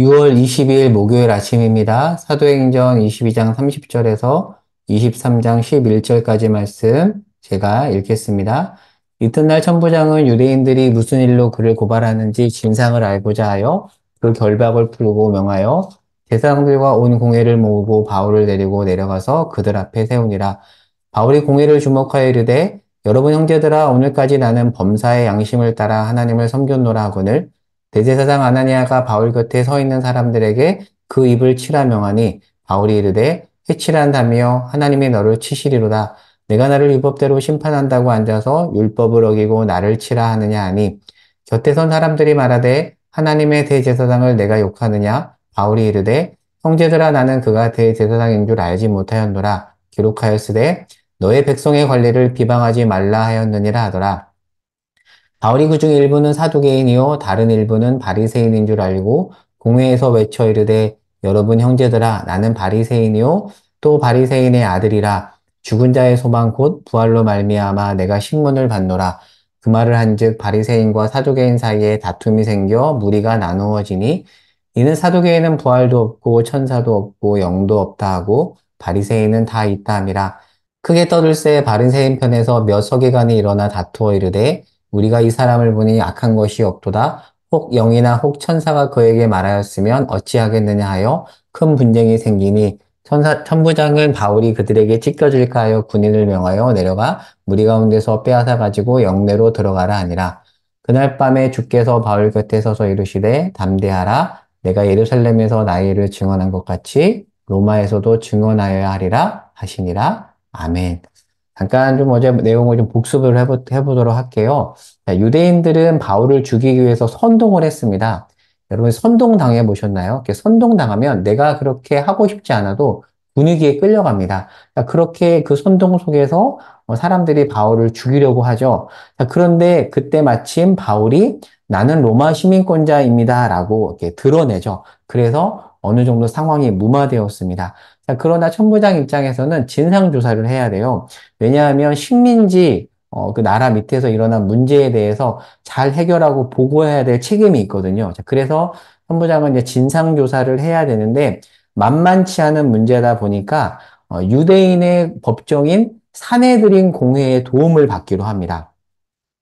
6월 22일 목요일 아침입니다. 사도행전 22장 30절에서 23장 11절까지 말씀 제가 읽겠습니다. 이튿날 천부장은 유대인들이 무슨 일로 그를 고발하는지 진상을 알고자 하여 그 결박을 풀고 명하여 제사장들과 온 공회를 모으고 바울을 데리고 내려가서 그들 앞에 세우니라. 바울이 공회를 주목하여 이르되 여러분 형제들아 오늘까지 나는 범사의 양심을 따라 하나님을 섬겼노라 하거늘 대제사장 아나니아가 바울 곁에 서 있는 사람들에게 그 입을 치라 명하니 바울이 이르되 해치란다며 하나님이 너를 치시리로다. 내가 나를 율법대로 심판한다고 앉아서 율법을 어기고 나를 치라 하느냐 하니 곁에 선 사람들이 말하되 하나님의 대제사장을 내가 욕하느냐. 바울이 이르되 형제들아 나는 그가 대제사장인 줄 알지 못하였노라. 기록하였으되 너의 백성의 관리를 비방하지 말라 하였느니라 하더라. 바울이 그중 일부는 사두개인이요 다른 일부는 바리새인인 줄 알고 공회에서 외쳐 이르되 여러분 형제들아 나는 바리새인이요 또 바리새인의 아들이라 죽은 자의 소망 곧 부활로 말미암아 내가 신문을 받노라. 그 말을 한즉 바리새인과 사두개인 사이에 다툼이 생겨 무리가 나누어지니 이는 사두개인은 부활도 없고 천사도 없고 영도 없다 하고 바리새인은 다 있다 함이라. 크게 떠들새 바리새인 편에서 몇 서기관이 일어나 다투어 이르되 우리가 이 사람을 보니 악한 것이 없도다. 혹 영이나 혹 천사가 그에게 말하였으면 어찌하겠느냐 하여 큰 분쟁이 생기니 천부장은 바울이 그들에게 찢겨질까 하여 군인을 명하여 내려가 무리 가운데서 빼앗아 가지고 영내로 들어가라 하니라. 그날 밤에 주께서 바울 곁에 서서 이르시되 담대하라. 내가 예루살렘에서 나의 일을 증언한 것 같이 로마에서도 증언하여야 하리라 하시니라. 아멘. 잠깐 좀 어제 내용을 좀 복습을 해보도록 할게요. 자, 유대인들은 바울을 죽이기 위해서 선동을 했습니다. 여러분 선동 당해 보셨나요? 이렇게 선동 당하면 내가 그렇게 하고 싶지 않아도 분위기에 끌려갑니다. 자, 그렇게 그 선동 속에서 사람들이 바울을 죽이려고 하죠. 자, 그런데 그때 마침 바울이 나는 로마 시민권자입니다라고 이렇게 드러내죠. 그래서 어느 정도 상황이 무마되었습니다. 자, 그러나 천부장 입장에서는 진상 조사를 해야 돼요. 왜냐하면 식민지 그 나라 밑에서 일어난 문제에 대해서 잘 해결하고 보고해야 될 책임이 있거든요. 자, 그래서 본부장은 이제 진상 조사를 해야 되는데 만만치 않은 문제다 보니까 유대인의 법정인 사내들인 공회의 도움을 받기로 합니다.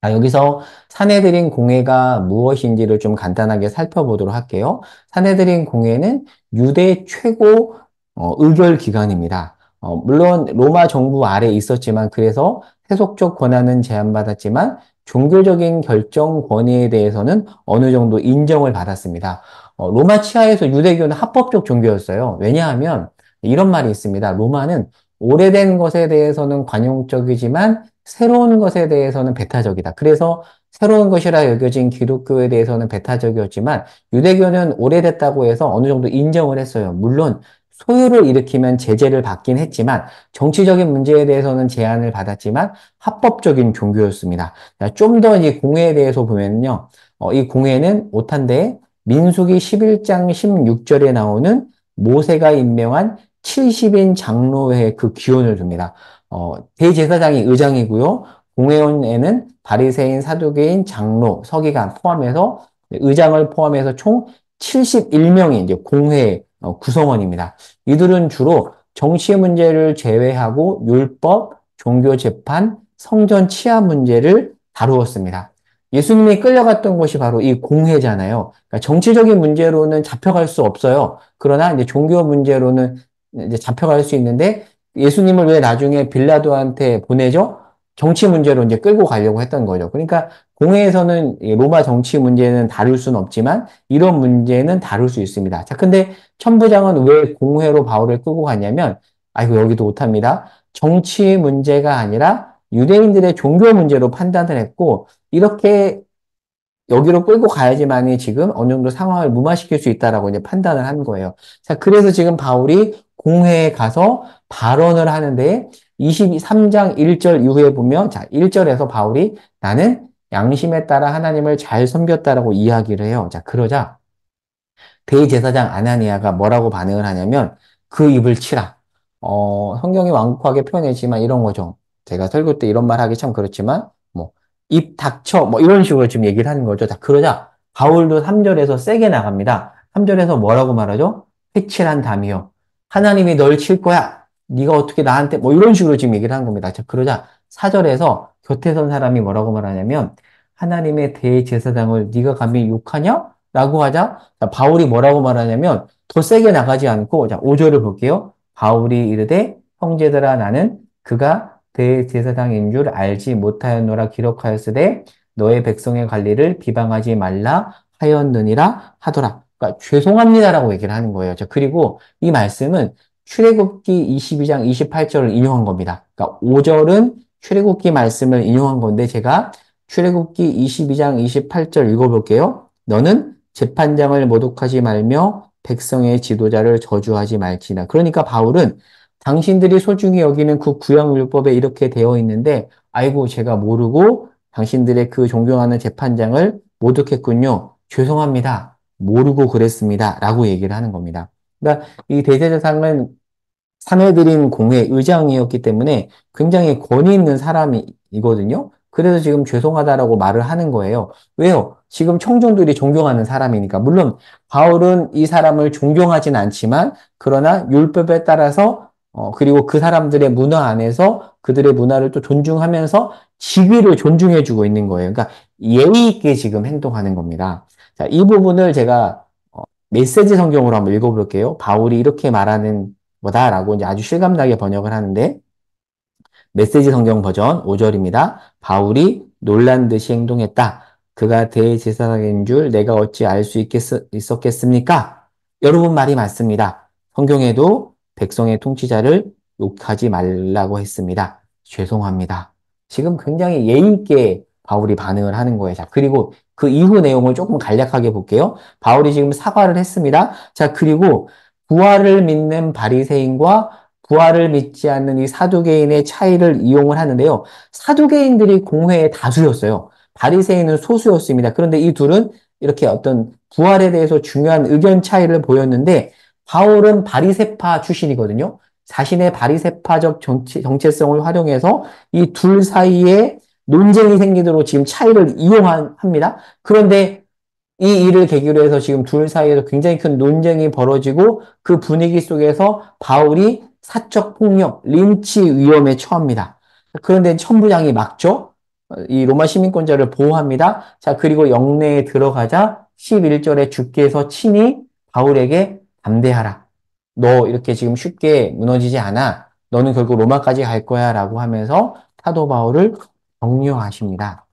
여기서 사내들인 공회가 무엇인지를 좀 간단하게 살펴보도록 할게요. 사내들인 공회는 유대 최고 의결 기관입니다. 물론 로마 정부 아래 있었지만 그래서 세속적 권한은 제한받았지만 종교적인 결정 권위에 대해서는 어느 정도 인정을 받았습니다. 로마 치하에서 유대교는 합법적 종교였어요. 왜냐하면 이런 말이 있습니다. 로마는 오래된 것에 대해서는 관용적이지만 새로운 것에 대해서는 배타적이다. 그래서 새로운 것이라 여겨진 기독교에 대해서는 배타적이었지만 유대교는 오래됐다고 해서 어느 정도 인정을 했어요. 물론 소요를 일으키면 제재를 받긴 했지만 정치적인 문제에 대해서는 제한을 받았지만 합법적인 종교였습니다. 좀 더 이 공회에 대해서 보면요. 이 공회는 오탄데 민수기 11장 16절에 나오는 모세가 임명한 70인 장로회의 그 기원을 둡니다. 대제사장이 의장이고요. 공회원에는 바리새인, 사두개인, 장로, 서기관 포함해서 의장을 포함해서 총 71명이 이제 공회 구성원입니다. 이들은 주로 정치 문제를 제외하고 율법, 종교 재판, 성전 치안 문제를 다루었습니다. 예수님이 끌려갔던 곳이 바로 이 공회잖아요. 그러니까 정치적인 문제로는 잡혀갈 수 없어요. 그러나 이제 종교 문제로는 이제 잡혀갈 수 있는데 예수님을 왜 나중에 빌라도한테 보내죠? 정치 문제로 이제 끌고 가려고 했던 거죠. 그러니까 공회에서는 이 로마 정치 문제는 다룰 수는 없지만 이런 문제는 다룰 수 있습니다. 자, 근데 천부장은 왜 공회로 바울을 끌고 갔냐면, 아이고, 여기도 못합니다. 정치 문제가 아니라 유대인들의 종교 문제로 판단을 했고, 이렇게 여기로 끌고 가야지만이 지금 어느 정도 상황을 무마시킬 수 있다라고 이제 판단을 한 거예요. 자, 그래서 지금 바울이 공회에 가서 발언을 하는데 23장 1절 이후에 보면 자, 1절에서 바울이 나는 양심에 따라 하나님을 잘 섬겼다라고 이야기를 해요. 자, 그러자 대제사장 아나니아가 뭐라고 반응을 하냐면 그 입을 치라. 성경이 완곡하게 표현했지만 이런 거죠. 제가 설교 때 이런 말 하기 참 그렇지만 뭐 입 닥쳐 뭐 이런 식으로 지금 얘기를 하는 거죠. 자, 그러자 바울도 3절에서 세게 나갑니다. 3절에서 뭐라고 말하죠? 회칠한 담이요. 하나님이 널 칠 거야. 네가 어떻게 나한테 뭐 이런 식으로 지금 얘기를 한 겁니다. 자, 그러자 4절에서 곁에 선 사람이 뭐라고 말하냐면 하나님의 대제사장을 네가 감히 욕하냐? 라고 하자 자, 바울이 뭐라고 말하냐면 더 세게 나가지 않고 자, 5절을 볼게요. 바울이 이르되 형제들아 나는 그가 대제사장인 줄 알지 못하였노라 기록하였으되 너의 백성의 관리를 비방하지 말라 하였느니라 하더라. 그러니까 죄송합니다라고 얘기를 하는 거예요. 자, 그리고 이 말씀은 출애굽기 22장 28절을 인용한 겁니다. 그러니까 5절은 출애굽기 말씀을 인용한 건데 제가 출애굽기 22장 28절 읽어볼게요. 너는 재판장을 모독하지 말며 백성의 지도자를 저주하지 말지나. 그러니까 바울은 당신들이 소중히 여기는 그 구약율법에 이렇게 되어 있는데 아이고 제가 모르고 당신들의 그 존경하는 재판장을 모독했군요. 죄송합니다. 모르고 그랬습니다. 라고 얘기를 하는 겁니다. 그러니까 이 대제사장은 사내들인 공회 의장이었기 때문에 굉장히 권위 있는 사람이거든요. 그래서 지금 죄송하다라고 말을 하는 거예요. 왜요? 지금 청중들이 존경하는 사람이니까. 물론 바울은 이 사람을 존경하진 않지만 그러나 율법에 따라서 그리고 그 사람들의 문화 안에서 그들의 문화를 또 존중하면서 직위를 존중해주고 있는 거예요. 그러니까 예의 있게 지금 행동하는 겁니다. 자, 이 부분을 제가 메시지 성경으로 한번 읽어볼게요. 바울이 이렇게 말하는 거다라고 이제 아주 실감나게 번역을 하는데 메시지 성경 버전 5절입니다. 바울이 놀란 듯이 행동했다. 그가 대제사장인 줄 내가 어찌 알 수 있었겠습니까? 여러분 말이 맞습니다. 성경에도 백성의 통치자를 욕하지 말라고 했습니다. 죄송합니다. 지금 굉장히 예의 있게 바울이 반응을 하는 거예요. 자, 그리고 그 이후 내용을 조금 간략하게 볼게요. 바울이 지금 사과를 했습니다. 자, 그리고 부활을 믿는 바리새인과 부활을 믿지 않는 이 사두개인의 차이를 이용을 하는데요. 사두개인들이 공회의 다수였어요. 바리새인은 소수였습니다. 그런데 이 둘은 이렇게 어떤 부활에 대해서 중요한 의견 차이를 보였는데 바울은 바리새파 출신이거든요. 자신의 바리새파적 정체성을 활용해서 이 둘 사이에 논쟁이 생기도록 지금 차이를 이용합니다. 그런데 이 일을 계기로 해서 지금 둘 사이에서 굉장히 큰 논쟁이 벌어지고 그 분위기 속에서 바울이 사적 폭력, 린치 위험에 처합니다. 그런데 천부장이 막죠. 이 로마 시민권자를 보호합니다. 자, 그리고 영내에 들어가자 11절에 주께서 친히 바울에게 담대하라. 너 이렇게 지금 쉽게 무너지지 않아. 너는 결국 로마까지 갈 거야 라고 하면서 사도 바울을 격려하십니다.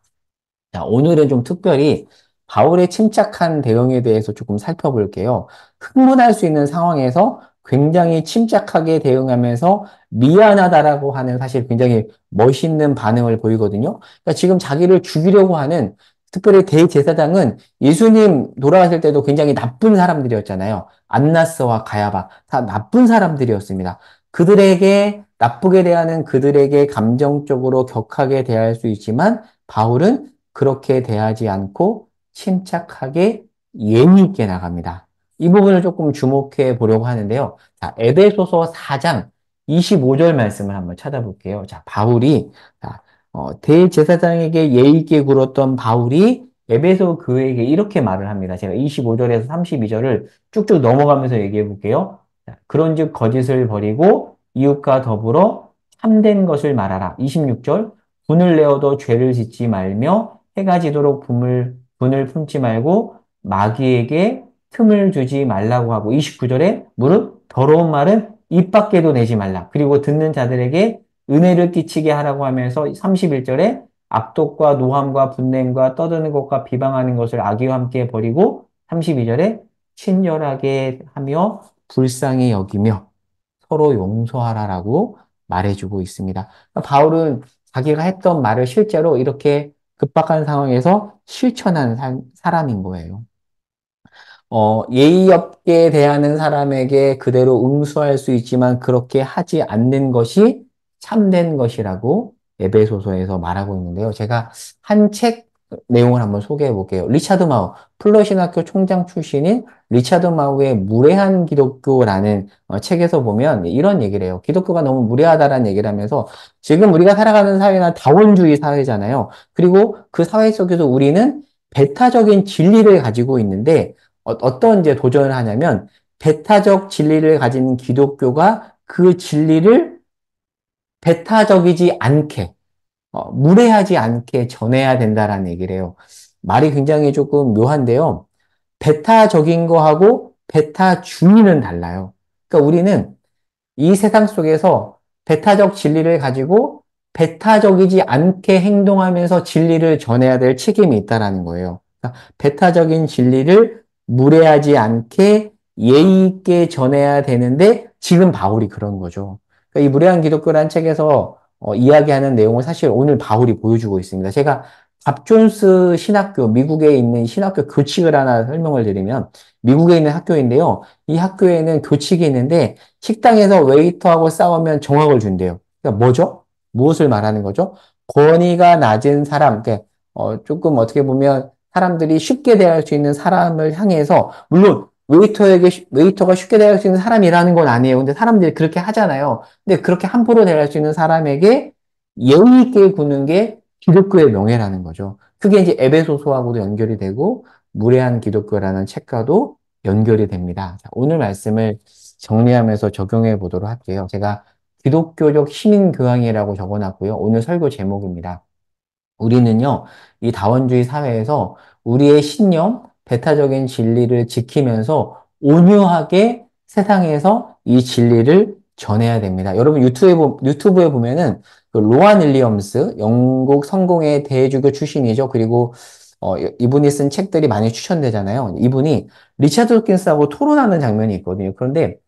자, 오늘은 좀 특별히 바울의 침착한 대응에 대해서 조금 살펴볼게요. 흥분할 수 있는 상황에서 굉장히 침착하게 대응하면서 미안하다라고 하는 사실 굉장히 멋있는 반응을 보이거든요. 그러니까 지금 자기를 죽이려고 하는 특별히 대제사장은 예수님 돌아가실 때도 굉장히 나쁜 사람들이었잖아요. 안나스와 가야바 다 나쁜 사람들이었습니다. 그들에게 나쁘게 대하는 그들에게 감정적으로 격하게 대할 수 있지만 바울은 그렇게 대하지 않고 침착하게 예의 있게 나갑니다. 이 부분을 조금 주목해 보려고 하는데요. 자, 에베소서 4장 25절 말씀을 한번 찾아볼게요. 자, 바울이 자, 대제사장에게 예의 있게 굴었던 바울이 에베소 교회에게 이렇게 말을 합니다. 제가 25절에서 32절을 쭉쭉 넘어가면서 얘기해 볼게요. 자, 그런즉 거짓을 버리고 이웃과 더불어 참된 것을 말하라. 26절 분을 내어도 죄를 짓지 말며 해가 지도록 분을 품지 말고 마귀에게 틈을 주지 말라고 하고 29절에 무릇 더러운 말은 입 밖에도 내지 말라. 그리고 듣는 자들에게 은혜를 끼치게 하라고 하면서 31절에 악독과 노함과 분냄과 떠드는 것과 비방하는 것을 악의와 함께 버리고 32절에 친절하게 하며 불쌍히 여기며 서로 용서하라라고 말해주고 있습니다. 바울은 자기가 했던 말을 실제로 이렇게 급박한 상황에서 실천한 사람인 거예요. 예의 없게 대하는 사람에게 그대로 응수할 수 있지만 그렇게 하지 않는 것이 참된 것이라고 에베소서에서 말하고 있는데요. 제가 한 책 내용을 한번 소개해 볼게요. 리차드 마우, 플러신학교 총장 출신인 리차드 마우의 무례한 기독교라는 책에서 보면 이런 얘기를 해요. 기독교가 너무 무례하다라는 얘기를 하면서 지금 우리가 살아가는 사회는 다원주의 사회잖아요. 그리고 그 사회 속에서 우리는 배타적인 진리를 가지고 있는데 어떤 이제 도전을 하냐면 배타적 진리를 가진 기독교가 그 진리를 배타적이지 않게 무례하지 않게 전해야 된다라는 얘기를 해요. 말이 굉장히 조금 묘한데요. 배타적인 거하고 배타주의는 달라요. 그러니까 우리는 이 세상 속에서 배타적 진리를 가지고 배타적이지 않게 행동하면서 진리를 전해야 될 책임이 있다라는 거예요. 그러니까 배타적인 진리를 무례하지 않게 예의 있게 전해야 되는데 지금 바울이 그런 거죠. 그러니까 이 무례한 기독교라는 책에서 이야기하는 내용을 사실 오늘 바울이 보여주고 있습니다. 제가 밥 존스 신학교, 미국에 있는 신학교 교칙을 하나 설명을 드리면 미국에 있는 학교인데요. 이 학교에는 교칙이 있는데 식당에서 웨이터하고 싸우면 정학을 준대요. 그러니까 뭐죠? 무엇을 말하는 거죠? 권위가 낮은 사람, 그러니까 조금 어떻게 보면 사람들이 쉽게 대할 수 있는 사람을 향해서, 물론 웨이터가 쉽게 대할 수 있는 사람이라는 건 아니에요. 근데 사람들이 그렇게 하잖아요. 근데 그렇게 함부로 대할 수 있는 사람에게 예의 있게 구는 게 기독교의 명예라는 거죠. 그게 이제 에베소서하고도 연결이 되고, 무례한 기독교라는 책과도 연결이 됩니다. 자, 오늘 말씀을 정리하면서 적용해 보도록 할게요. 제가 기독교적 시민교양이라고 적어놨고요. 오늘 설교 제목입니다. 우리는요, 이 다원주의 사회에서 우리의 신념, 배타적인 진리를 지키면서 온유하게 세상에서 이 진리를 전해야 됩니다. 여러분 유튜브에 보면은 그 로안 윌리엄스, 영국 성공의 대주교 출신이죠. 그리고 이분이 쓴 책들이 많이 추천되잖아요. 이분이 리차드 도킨스하고 토론하는 장면이 있거든요. 그런데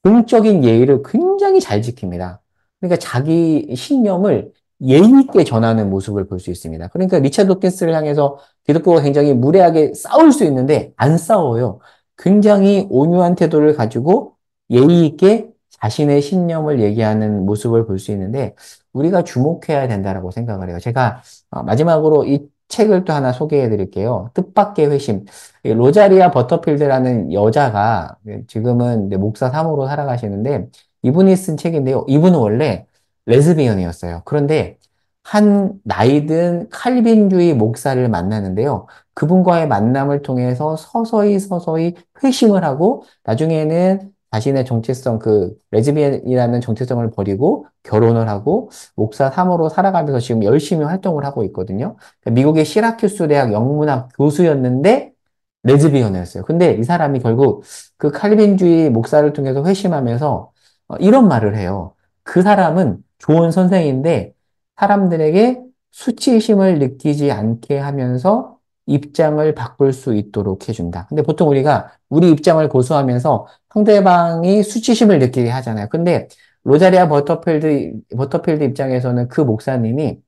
공적인 예의를 굉장히 잘 지킵니다. 그러니까 자기 신념을 예의 있게 전하는 모습을 볼 수 있습니다. 그러니까 리차드 도킨스를 향해서 기독교가 굉장히 무례하게 싸울 수 있는데 안 싸워요. 굉장히 온유한 태도를 가지고 예의 있게 자신의 신념을 얘기하는 모습을 볼 수 있는데 우리가 주목해야 된다라고 생각을 해요. 제가 마지막으로 이 책을 또 하나 소개해 드릴게요. 뜻밖의 회심. 이 로자리아 버터필드라는 여자가 지금은 목사 사모로 살아가시는데 이분이 쓴 책인데요. 이분은 원래 레즈비언이었어요. 그런데 한 나이든 칼빈주의 목사를 만나는데요. 그분과의 만남을 통해서 서서히 회심을 하고 나중에는 자신의 정체성, 그 레즈비언이라는 정체성을 버리고 결혼을 하고 목사 사모로 살아가면서 지금 열심히 활동을 하고 있거든요. 미국의 시라큐스 대학 영문학 교수였는데 레즈비언이었어요. 근데 이 사람이 결국 그 칼빈주의 목사를 통해서 회심하면서 이런 말을 해요. 그 사람은 좋은 선생인데 사람들에게 수치심을 느끼지 않게 하면서 입장을 바꿀 수 있도록 해준다. 근데 보통 우리가 우리 입장을 고수하면서 상대방이 수치심을 느끼게 하잖아요. 근데 로자리아 버터필드 입장에서는 그 목사님이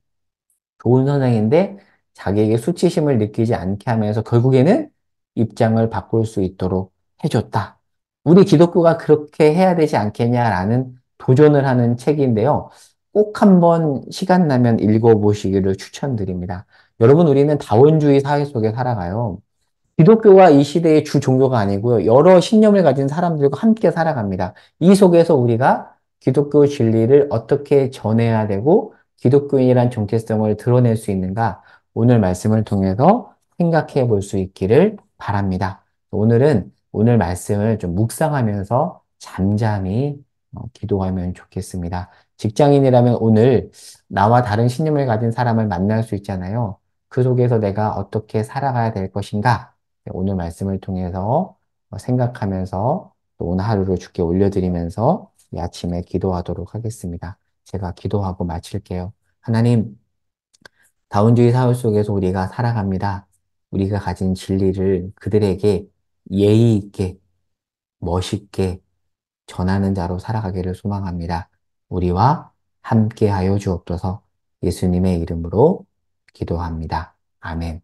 좋은 선생인데 자기에게 수치심을 느끼지 않게 하면서 결국에는 입장을 바꿀 수 있도록 해줬다. 우리 기독교가 그렇게 해야 되지 않겠냐라는 도전을 하는 책인데요. 꼭 한번 시간 나면 읽어보시기를 추천드립니다. 여러분, 우리는 다원주의 사회 속에 살아가요. 기독교가 이 시대의 주 종교가 아니고요. 여러 신념을 가진 사람들과 함께 살아갑니다. 이 속에서 우리가 기독교 진리를 어떻게 전해야 되고 기독교인이란 정체성을 드러낼 수 있는가 오늘 말씀을 통해서 생각해 볼 수 있기를 바랍니다. 오늘은 오늘 말씀을 좀 묵상하면서 잠잠히 기도하면 좋겠습니다. 직장인이라면 오늘 나와 다른 신념을 가진 사람을 만날 수 있잖아요. 그 속에서 내가 어떻게 살아가야 될 것인가? 오늘 말씀을 통해서 생각하면서 또 오늘 하루를 주께 올려드리면서 이 아침에 기도하도록 하겠습니다. 제가 기도하고 마칠게요. 하나님, 다운주의 사회 속에서 우리가 살아갑니다. 우리가 가진 진리를 그들에게 예의 있게, 멋있게 전하는 자로 살아가기를 소망합니다. 우리와 함께 하여 주옵소서 예수님의 이름으로 기도합니다. 아멘.